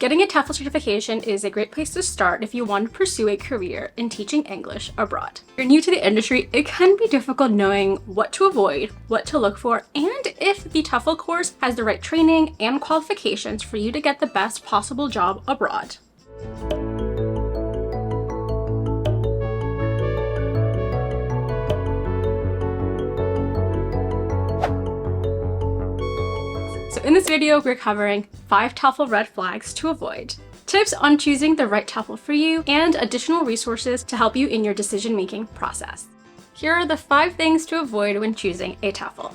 Getting a TEFL certification is a great place to start if you want to pursue a career in teaching English abroad. If you're new to the industry, it can be difficult knowing what to avoid, what to look for, and if the TEFL course has the right training and qualifications for you to get the best possible job abroad. So in this video, we're covering 5 TEFL red flags to avoid, tips on choosing the right TEFL for you, and additional resources to help you in your decision-making process. Here are the 5 things to avoid when choosing a TEFL.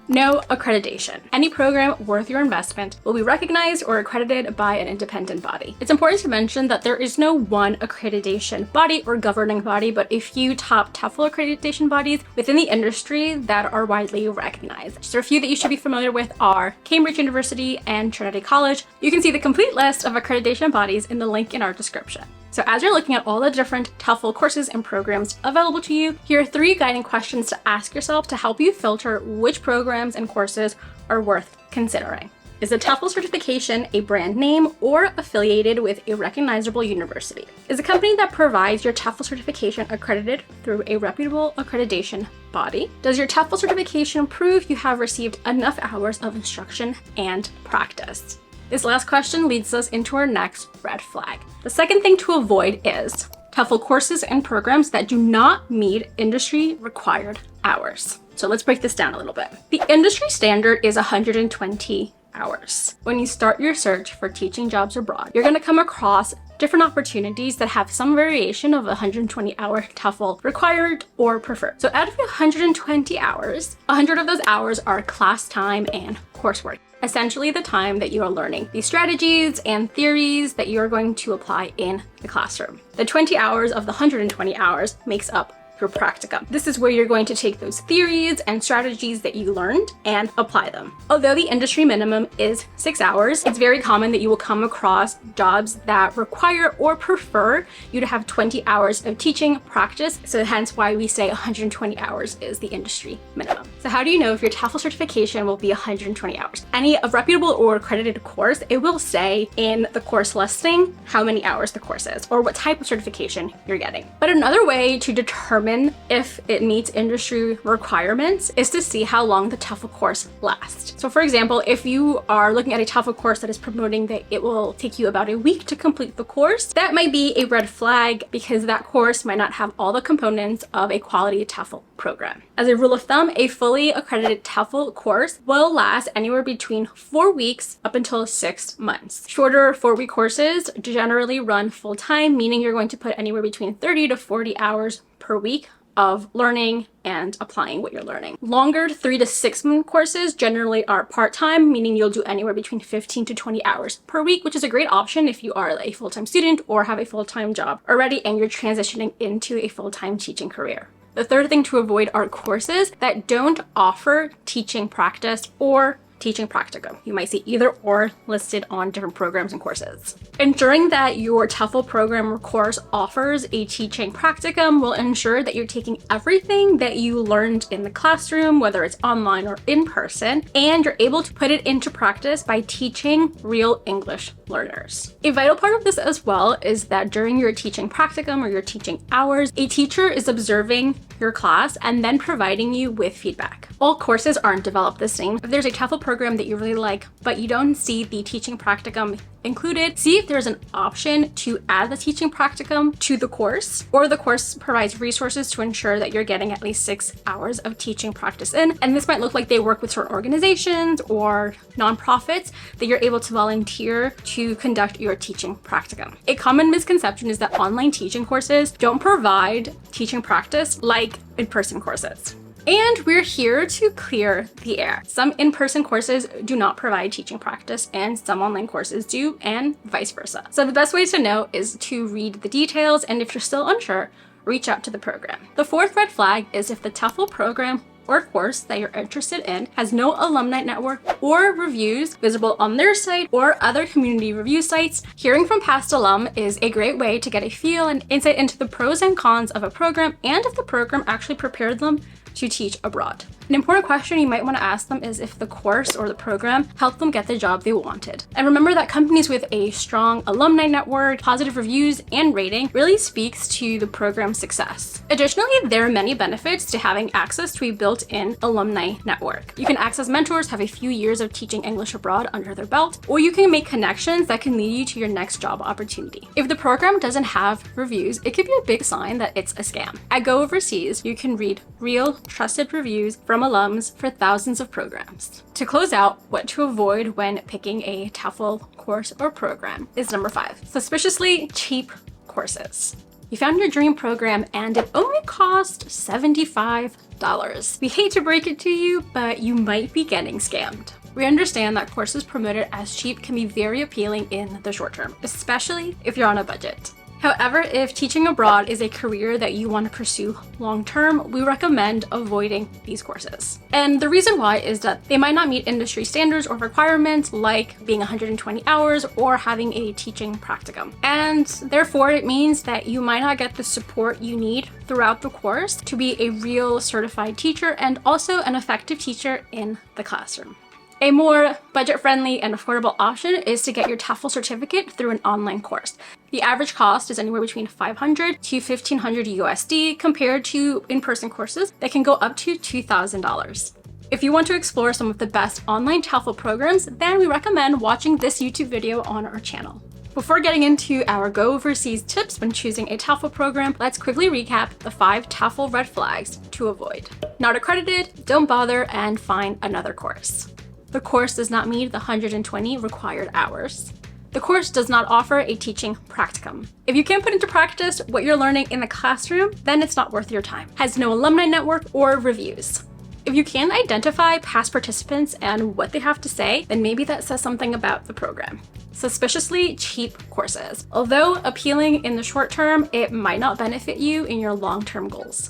No accreditation. Any program worth your investment will be recognized or accredited by an independent body. It's important to mention that there is no one accreditation body or governing body, but a few top TEFL accreditation bodies within the industry that are widely recognized. So a few that you should be familiar with are Cambridge University and Trinity College. You can see the complete list of accreditation bodies in the link in our description. So as you're looking at all the different TEFL courses and programs available to you, here are 3 guiding questions to ask yourself to help you filter which programs and courses are worth considering. Is a TEFL certification a brand name or affiliated with a recognizable university? Is a company that provides your TEFL certification accredited through a reputable accreditation body? Does your TEFL certification prove you have received enough hours of instruction and practice? This last question leads us into our next red flag. The second thing to avoid is TEFL courses and programs that do not meet industry required hours. So let's break this down a little bit. The industry standard is 120 hours. When you start your search for teaching jobs abroad, you're going to come across different opportunities that have some variation of 120-hour TEFL required or preferred. So out of 120 hours, 100 of those hours are class time and coursework. Essentially the time that you are learning the strategies and theories that you're going to apply in the classroom. The 20 hours of the 120 hours makes up your practicum. This is where you're going to take those theories and strategies that you learned and apply them. Although the industry minimum is 6 hours, it's very common that you will come across jobs that require or prefer you to have 20 hours of teaching practice. So hence why we say 120 hours is the industry minimum. So how do you know if your TEFL certification will be 120 hours? Any reputable or accredited course, it will say in the course listing how many hours the course is or what type of certification you're getting. But another way to determine if it meets industry requirements is to see how long the TEFL course lasts. So for example, if you are looking at a TEFL course that is promoting that it will take you about a week to complete the course, that might be a red flag because that course might not have all the components of a quality TEFL program. As a rule of thumb, a fully accredited TEFL course will last anywhere between 4 weeks up until 6 months. Shorter 4-week courses generally run full-time, meaning you're going to put anywhere between 30 to 40 hours per week of learning and applying what you're learning. Longer 3 to 6 month courses generally are part-time, meaning you'll do anywhere between 15 to 20 hours per week, which is a great option if you are a full-time student or have a full-time job already and you're transitioning into a full-time teaching career. The third thing to avoid are courses that don't offer teaching practice or teaching practicum. You might see either or listed on different programs and courses. Ensuring that your TEFL program or course offers a teaching practicum will ensure that you're taking everything that you learned in the classroom, whether it's online or in person, and you're able to put it into practice by teaching real English learners. A vital part of this as well is that during your teaching practicum or your teaching hours, a teacher is observing your class and then providing you with feedback. All courses aren't developed the same. If there's a TEFL program that you really like, but you don't see the teaching practicum included, see if there's an option to add the teaching practicum to the course, or the course provides resources to ensure that you're getting at least 6 hours of teaching practice in. And this might look like they work with certain organizations or nonprofits that you're able to volunteer to conduct your teaching practicum. A common misconception is that online teaching courses don't provide teaching practice like in-person courses. And we're here to clear the air. Some in-person courses do not provide teaching practice and some online courses do, and vice versa. So the best way to know is to read the details, and if you're still unsure, reach out to the program. The fourth red flag is if the TEFL program or course that you're interested in has no alumni network or reviews visible on their site or other community review sites. Hearing from past alum is a great way to get a feel and insight into the pros and cons of a program and if the program actually prepared them to teach abroad. An important question you might want to ask them is if the course or the program helped them get the job they wanted. And remember that companies with a strong alumni network, positive reviews, and rating really speaks to the program's success. Additionally, there are many benefits to having access to a built-in alumni network. You can access mentors, have a few years of teaching English abroad under their belt, or you can make connections that can lead you to your next job opportunity. If the program doesn't have reviews, it could be a big sign that it's a scam. At Go Overseas, you can read real, trusted reviews from alums for thousands of programs. To close out, what to avoid when picking a TEFL course or program is number 5, suspiciously cheap courses. You found your dream program and it only cost $75. We hate to break it to you, but you might be getting scammed. We understand that courses promoted as cheap can be very appealing in the short term, especially if you're on a budget. However, if teaching abroad is a career that you want to pursue long term, we recommend avoiding these courses. And the reason why is that they might not meet industry standards or requirements like being 120 hours or having a teaching practicum. And therefore, it means that you might not get the support you need throughout the course to be a real certified teacher and also an effective teacher in the classroom. A more budget-friendly and affordable option is to get your TEFL certificate through an online course. The average cost is anywhere between $500 to $1,500 USD compared to in-person courses that can go up to $2,000. If you want to explore some of the best online TEFL programs, then we recommend watching this YouTube video on our channel. Before getting into our Go Overseas tips when choosing a TEFL program, let's quickly recap the 5 TEFL red flags to avoid. Not accredited, don't bother, and find another course. The course does not meet the 120 required hours. The course does not offer a teaching practicum. If you can't put into practice what you're learning in the classroom, then it's not worth your time. Has no alumni network or reviews. If you can identify past participants and what they have to say, then maybe that says something about the program. Suspiciously cheap courses. Although appealing in the short term, it might not benefit you in your long-term goals.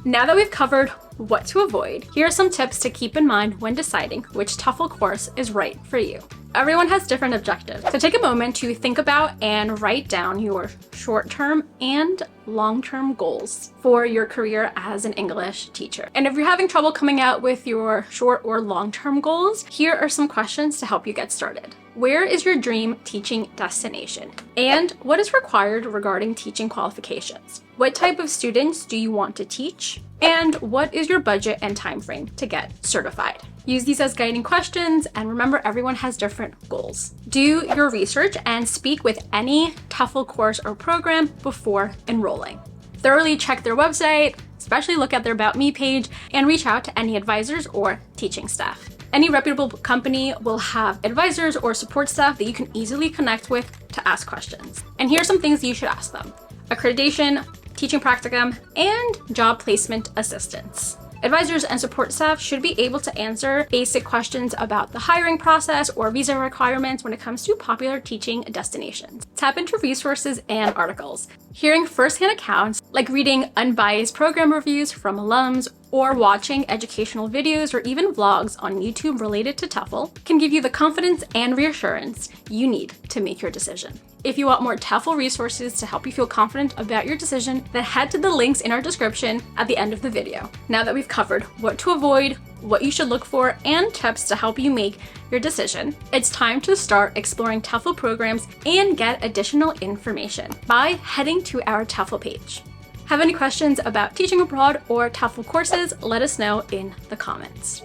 Now that we've covered what to avoid, here are some tips to keep in mind when deciding which TEFL course is right for you. Everyone has different objectives, so take a moment to think about and write down your short-term and long-term goals for your career as an English teacher. And if you're having trouble coming out with your short or long-term goals, here are some questions to help you get started. Where is your dream teaching destination? And what is required regarding teaching qualifications? What type of students do you want to teach? And what is your budget and time frame to get certified? Use these as guiding questions, and remember, everyone has different goals. Do your research and speak with any TEFL course or program before enrolling. Thoroughly check their website, especially look at their About Me page, and reach out to any advisors or teaching staff. Any reputable company will have advisors or support staff that you can easily connect with to ask questions. And here are some things you should ask them: accreditation, teaching practicum, and job placement assistance. Advisors and support staff should be able to answer basic questions about the hiring process or visa requirements when it comes to popular teaching destinations. Tap into resources and articles. Hearing firsthand accounts, like reading unbiased program reviews from alums or watching educational videos or even vlogs on YouTube related to TEFL, can give you the confidence and reassurance you need to make your decision. If you want more TEFL resources to help you feel confident about your decision, then head to the links in our description at the end of the video. Now that we've covered what to avoid, what you should look for, and tips to help you make your decision, it's time to start exploring TEFL programs and get additional information by heading to our TEFL page. Have any questions about teaching abroad or TEFL courses? Let us know in the comments.